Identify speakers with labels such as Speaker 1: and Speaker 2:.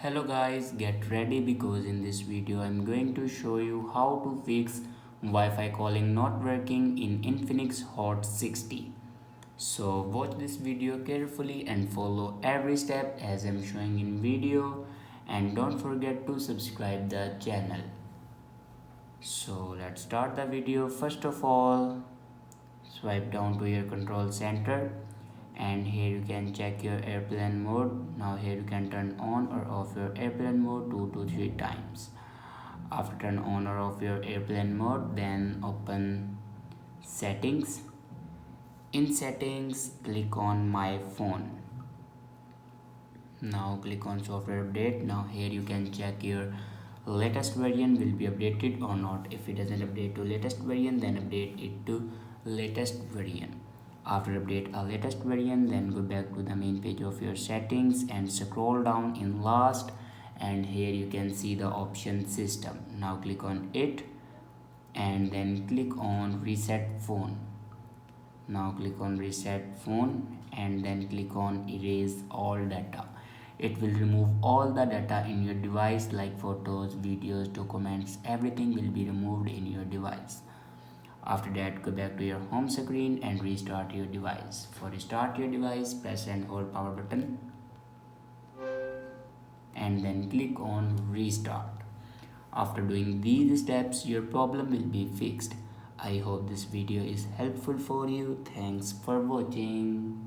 Speaker 1: Hello guys, get ready because in this video I'm going to show you how to fix Wi-Fi calling not working in Infinix Hot 60. So watch this video carefully and follow every step as I'm showing in video, and don't forget to subscribe the channel. So let's start the video. First of all, swipe down to your control center, and here you can check your airplane mode. Now here you can turn on or off your airplane mode 2 to 3 times. After turn on or off your airplane mode, then open settings. In settings, click on my phone. Now click on software update. Now here you can check your latest version will be updated or not. If it doesn't update to latest version, then update it to latest version. After update a latest version, then go back to the main page of your settings and scroll down in last, and here you can see the option system. Now click on it and then click on reset phone. Now click on reset phone and then click on erase all data. It will remove all the data in your device like photos, videos, documents, everything will be removed in your device. After that, go back to your home screen and restart your device. For restart your device, press and hold power button and then click on restart. After doing these steps, your problem will be fixed. I hope this video is helpful for you. Thanks for watching.